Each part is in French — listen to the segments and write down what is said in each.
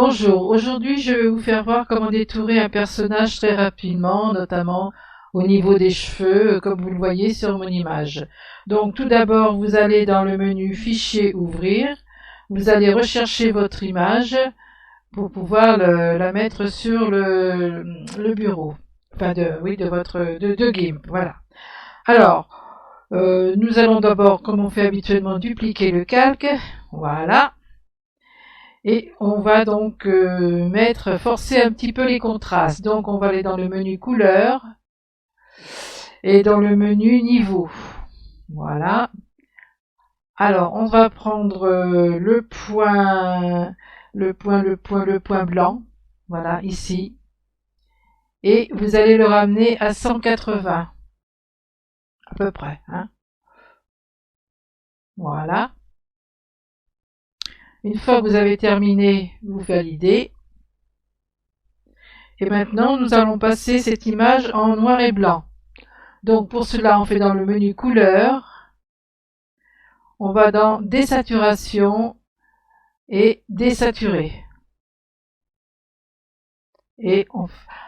Bonjour, aujourd'hui je vais vous faire voir comment détourer un personnage très rapidement, notamment au niveau des cheveux, comme vous le voyez sur mon image. Donc tout d'abord, vous allez dans le menu Fichier, Ouvrir, vous allez rechercher votre image pour pouvoir la mettre sur le bureau, enfin de GIMP, voilà. Alors, nous allons d'abord, comme on fait habituellement, dupliquer le calque, voilà. Et on va donc forcer un petit peu les contrastes. Donc on va aller dans le menu couleur et dans le menu niveau. Voilà. Alors on va prendre le point blanc. Voilà, ici. Et vous allez le ramener à 180. À peu près. Hein. Voilà. Une fois que vous avez terminé, vous validez. Et maintenant, nous allons passer cette image en noir et blanc. Donc pour cela, on fait dans le menu couleur, on va dans désaturation et désaturer.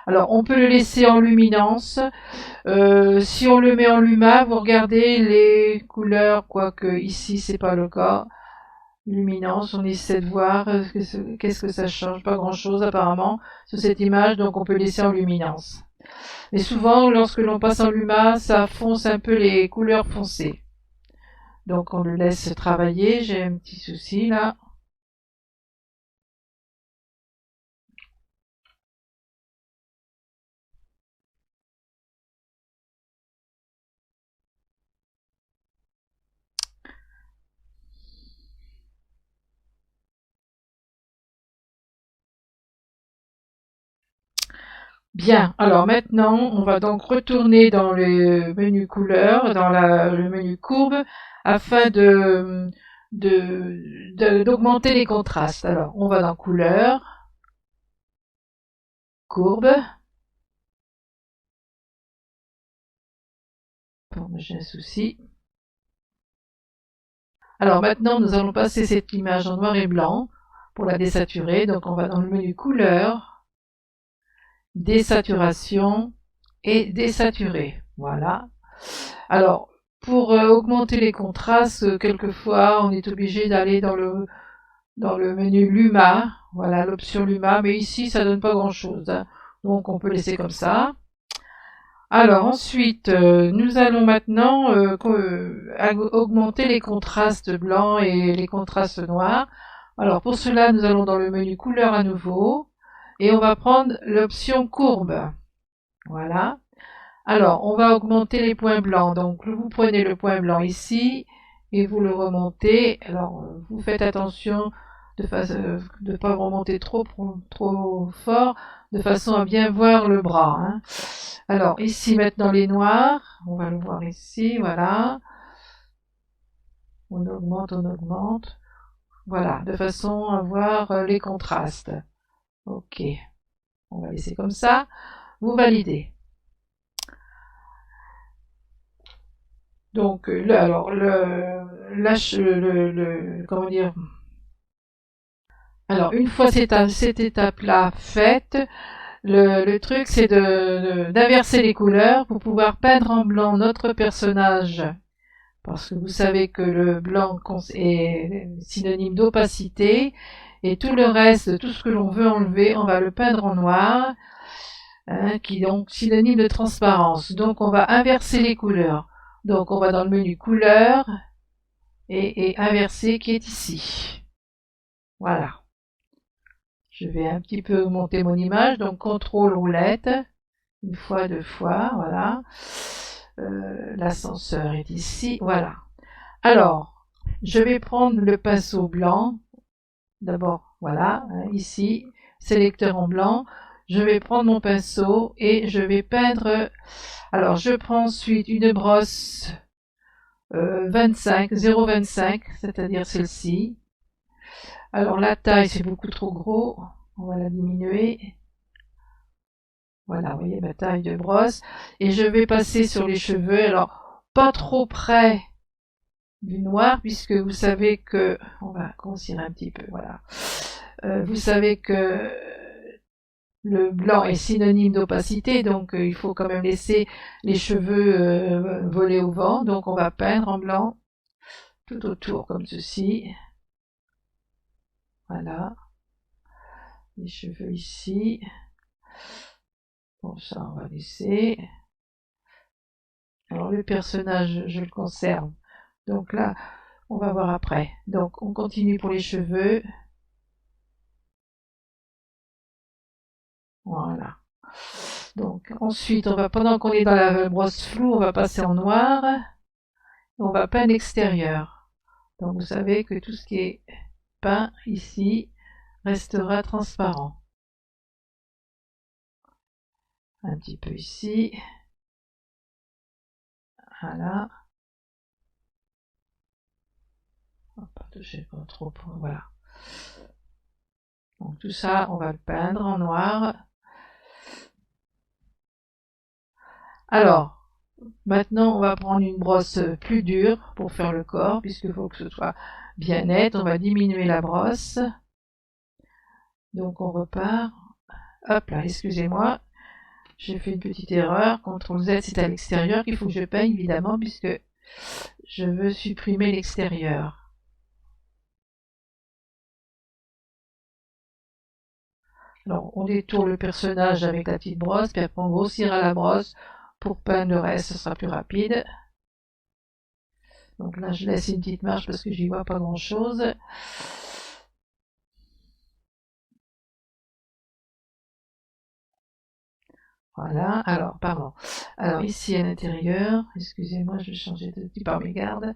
Alors on peut le laisser en luminance. Si on le met en luma, vous regardez les couleurs, quoique ici c'est pas le cas. Luminance, on essaie de voir qu'est-ce que ça change, pas grand chose apparemment sur cette image, donc on peut laisser en luminance. Mais souvent, lorsque l'on passe en luma, ça fonce un peu les couleurs foncées. Donc on le laisse travailler, j'ai un petit souci là. Bien, alors maintenant, on va donc retourner dans le menu couleur, dans le menu courbe, afin d'augmenter les contrastes. Alors, on va dans couleur, courbe. Bon, j'ai un souci. Alors maintenant, nous allons passer cette image en noir et blanc pour la désaturer. Donc, on va dans le menu couleur, désaturation et désaturer. Voilà. Alors, pour augmenter les contrastes, quelquefois, on est obligé d'aller dans le menu Luma. Voilà, l'option Luma. Mais ici, ça donne pas grand-chose. Hein. Donc, on peut laisser comme ça. Alors, ensuite, nous allons maintenant augmenter les contrastes blancs et les contrastes noirs. Alors, pour cela, nous allons dans le menu couleur à nouveau. Et on va prendre l'option courbe. Voilà. Alors, on va augmenter les points blancs. Donc, vous prenez le point blanc ici et vous le remontez. Alors, vous faites attention de ne pas remonter trop fort, de façon à bien voir le bras. Hein. Alors, ici, maintenant, les noirs. On va le voir ici, voilà. On augmente. Voilà, de façon à voir les contrastes. Ok. On va laisser comme ça. Vous validez. Donc là, alors comment dire. Alors une fois cette étape-là faite, le truc c'est d'inverser les couleurs pour pouvoir peindre en blanc notre personnage. Parce que vous savez que le blanc est synonyme d'opacité et tout le reste, tout ce que l'on veut enlever, on va le peindre en noir, hein, qui est donc synonyme de transparence. Donc on va inverser les couleurs. Donc on va dans le menu couleur et inverser qui est ici. Voilà. Je vais un petit peu monter mon image, donc contrôle roulette, une fois, deux fois, voilà. L'ascenseur est ici, voilà. Alors, je vais prendre le pinceau blanc, d'abord, voilà, hein, ici, sélecteur en blanc. Je vais prendre mon pinceau et je vais peindre. Alors, je prends ensuite une brosse 0,25, c'est-à-dire celle-ci. Alors, la taille, c'est beaucoup trop gros. On va la diminuer. Voilà, vous voyez ma taille de brosse. Et je vais passer sur les cheveux. Alors, pas trop près du noir, puisque vous savez que... On va grossir un petit peu, voilà. Vous savez que le blanc est synonyme d'opacité, donc il faut quand même laisser les cheveux voler au vent. Donc on va peindre en blanc tout autour comme ceci. Voilà. Les cheveux ici. Bon, ça on va laisser. Alors le personnage, je le conserve. Donc là, on va voir après. Donc on continue pour les cheveux. Voilà. Donc ensuite, on va, pendant qu'on est dans la brosse floue, on va passer en noir. On va peindre l'extérieur. Donc vous savez que tout ce qui est peint ici restera transparent. Un petit peu ici. Voilà. On va pas toucher pas trop. Voilà. Donc tout ça, on va le peindre en noir. Alors, maintenant, on va prendre une brosse plus dure pour faire le corps, puisqu'il faut que ce soit bien net. On va diminuer la brosse. Donc on repart. Hop là, excusez-moi. J'ai fait une petite erreur. CTRL Z, c'est à l'extérieur qu'il faut que je peigne, évidemment, puisque je veux supprimer l'extérieur. Alors, on détourne le personnage avec la petite brosse, puis après on grossira la brosse pour peindre le reste, ce sera plus rapide. Donc là, je laisse une petite marge parce que j'y vois pas grand-chose. Voilà, alors, pardon. Alors ici à l'intérieur, excusez-moi, je vais changer de petit par mégarde.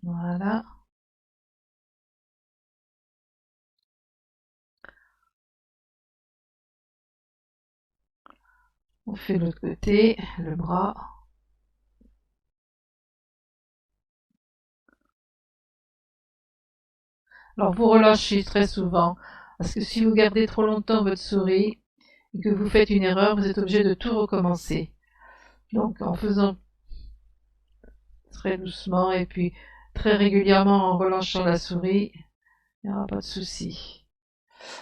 Voilà. On fait l'autre côté, le bras. Alors vous relâchez très souvent, parce que si vous gardez trop longtemps votre souris et que vous faites une erreur, vous êtes obligé de tout recommencer. Donc en faisant très doucement et puis très régulièrement en relâchant la souris, il n'y aura pas de souci.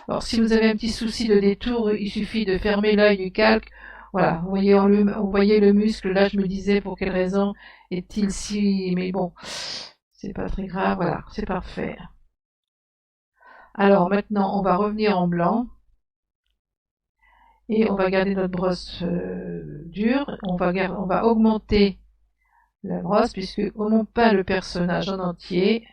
Alors si vous avez un petit souci de détour, il suffit de fermer l'œil du calque. Voilà, vous voyez le muscle, là je me disais pour quelle raison est-il si... Mais bon, c'est pas très grave, voilà, c'est parfait. Alors maintenant on va revenir en blanc. Et on va garder notre brosse dure, on va augmenter la brosse puisque comme on peint le personnage en entier,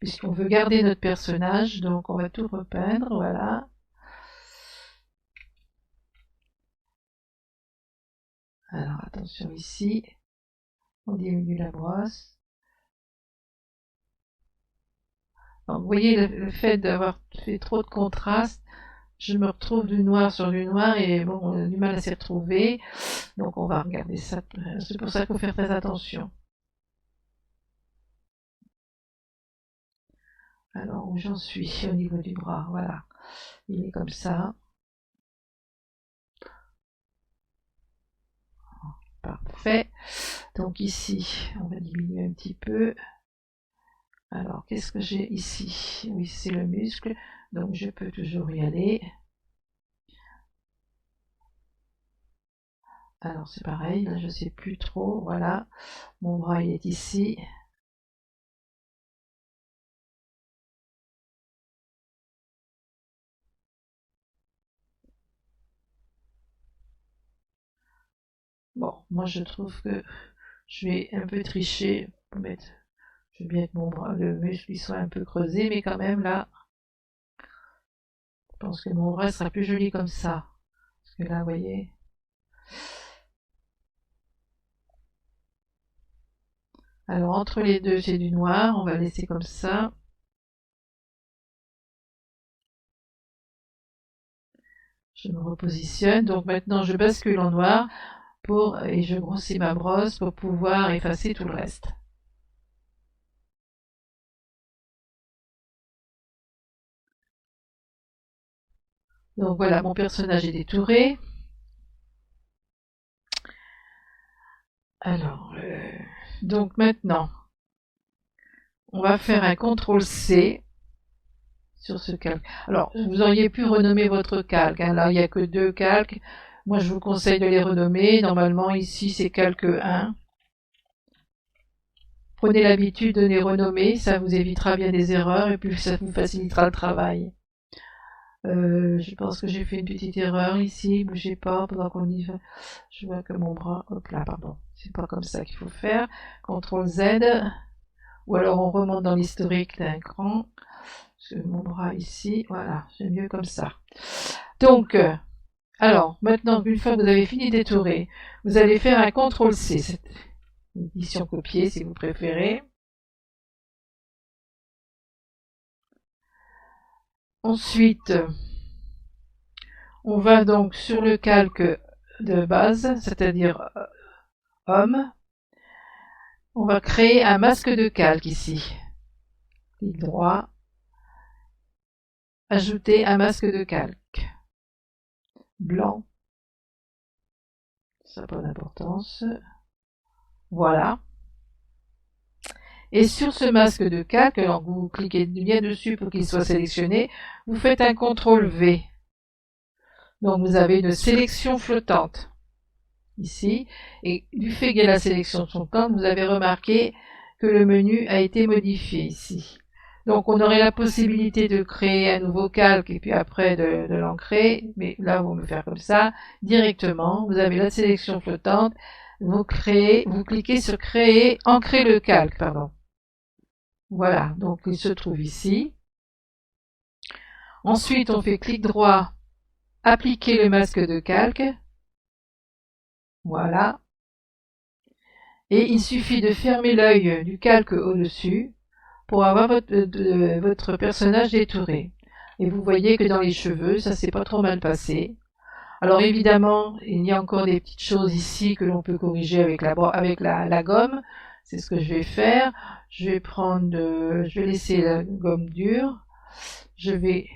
puisqu'on veut garder notre personnage, donc on va tout repeindre, voilà. Alors attention ici, on diminue la brosse. Donc, vous voyez le fait d'avoir fait trop de contraste, je me retrouve du noir sur du noir et bon, on a du mal à s'y retrouver. Donc on va regarder ça, c'est pour ça qu'il faut faire très attention. Alors où j'en suis au niveau du bras, voilà. Il est comme ça. Parfait. Donc ici, on va diminuer un petit peu. Alors, qu'est-ce que j'ai ici? Oui, c'est le muscle, donc je peux toujours y aller. Alors c'est pareil, là je sais plus trop, voilà. Mon bras il est ici. Bon, moi je trouve que je vais un peu tricher pour mettre. Je vais bien que mon bras, le muscle il soit un peu creusé, mais quand même là, je pense que mon bras sera plus joli comme ça. Parce que là, vous voyez. Alors entre les deux, j'ai du noir, on va laisser comme ça. Je me repositionne, donc maintenant je bascule en noir et je grossis ma brosse pour pouvoir effacer tout le reste. Donc voilà, mon personnage est détouré. Alors, Donc maintenant, on va faire un CTRL-C sur ce calque. Alors, vous auriez pu renommer votre calque. Hein. Là, il n'y a que 2 calques. Moi, je vous conseille de les renommer. Normalement, ici, c'est calque 1. Prenez l'habitude de les renommer. Ça vous évitera bien des erreurs et puis ça vous facilitera le travail. Je pense que j'ai fait une petite erreur ici. Bougez pas pendant qu'on y va. Je vois que mon bras... Hop là, pardon. C'est pas comme ça qu'il faut faire. CTRL-Z. Ou alors on remonte dans l'historique d'un cran. Mon bras ici, voilà, c'est mieux comme ça. Donc, alors, maintenant, une fois que vous avez fini d'étourer, vous allez faire un CTRL-C, cette édition copiée si vous préférez. Ensuite, on va donc sur le calque de base, c'est-à-dire homme. On va créer un masque de calque ici. Clic droit. Ajouter un masque de calque. Blanc. Ça n'a pas d'importance. Voilà. Et sur ce masque de calque, alors vous cliquez bien dessus pour qu'il soit sélectionné, vous faites un CTRL-V. Donc vous avez une sélection flottante ici, et du fait qu'il y a la sélection flottante, vous avez remarqué que le menu a été modifié ici. Donc on aurait la possibilité de créer un nouveau calque et puis après de l'ancrer, mais là on va me faire comme ça, directement, vous avez la sélection flottante, vous cliquez sur créer, ancrer le calque, pardon. Voilà, donc il se trouve ici. Ensuite, on fait clic droit, appliquer le masque de calque. Voilà. Et il suffit de fermer l'œil du calque au-dessus pour avoir votre personnage détouré. Et vous voyez que dans les cheveux, ça s'est pas trop mal passé. Alors évidemment, il y a encore des petites choses ici que l'on peut corriger avec la gomme. C'est ce que je vais faire. Je vais laisser la gomme dure. Je vais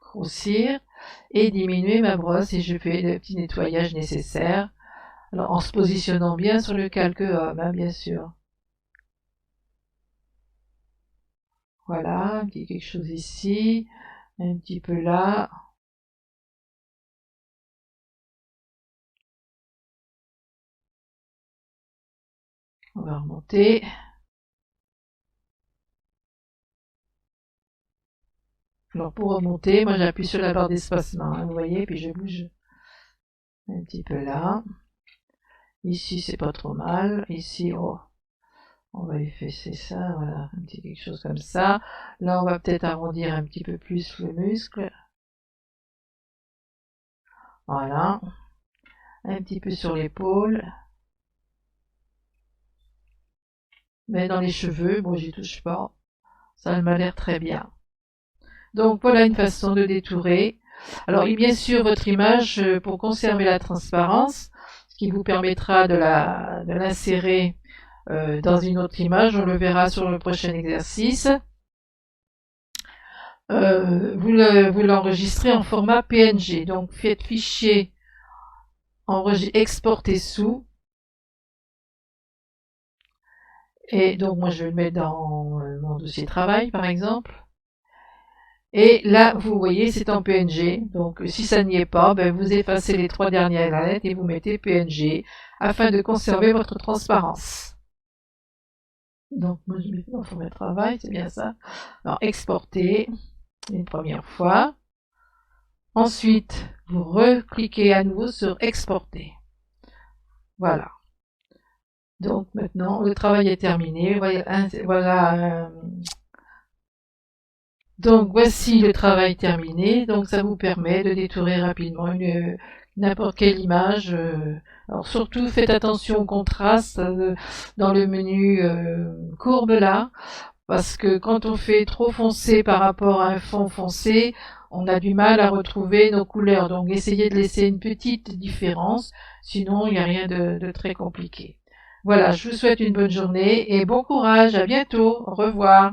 grossir et diminuer ma brosse et je fais le petit nettoyage nécessaire. Alors en se positionnant bien sur le calque homme, hein, bien sûr. Voilà, quelque chose ici, un petit peu là. On va remonter. Alors pour remonter, moi j'appuie sur la barre d'espacement, hein, vous voyez, puis je bouge un petit peu là. Ici c'est pas trop mal. Ici, oh, on va effacer ça, voilà, un petit quelque chose comme ça. Là on va peut-être arrondir un petit peu plus le muscle. Voilà. Un petit peu sur l'épaule. Mais dans les cheveux, bon j'y touche pas. Ça m'a l'air très bien. Donc voilà une façon de détourer. Alors et bien sûr votre image, pour conserver la transparence, ce qui vous permettra de l'insérer dans une autre image, on le verra sur le prochain exercice. Vous l'enregistrez en format PNG. Donc faites fichier, exporter sous. Et donc moi je vais le mettre dans mon dossier travail par exemple. Et là, vous voyez, c'est en PNG. Donc, si ça n'y est pas, ben, vous effacez les 3 dernières lettres et vous mettez PNG afin de conserver votre transparence. Donc, moi, je mets dans format travail, c'est bien ça. Alors, exporter une première fois. Ensuite, vous recliquez à nouveau sur exporter. Voilà. Donc, maintenant, le travail est terminé. Voilà. Donc voici le travail terminé, donc ça vous permet de détourer rapidement n'importe quelle image. Alors surtout faites attention au contraste dans le menu courbe là, parce que quand on fait trop foncé par rapport à un fond foncé, on a du mal à retrouver nos couleurs. Donc essayez de laisser une petite différence, sinon il n'y a rien de très compliqué. Voilà, je vous souhaite une bonne journée et bon courage, à bientôt, au revoir.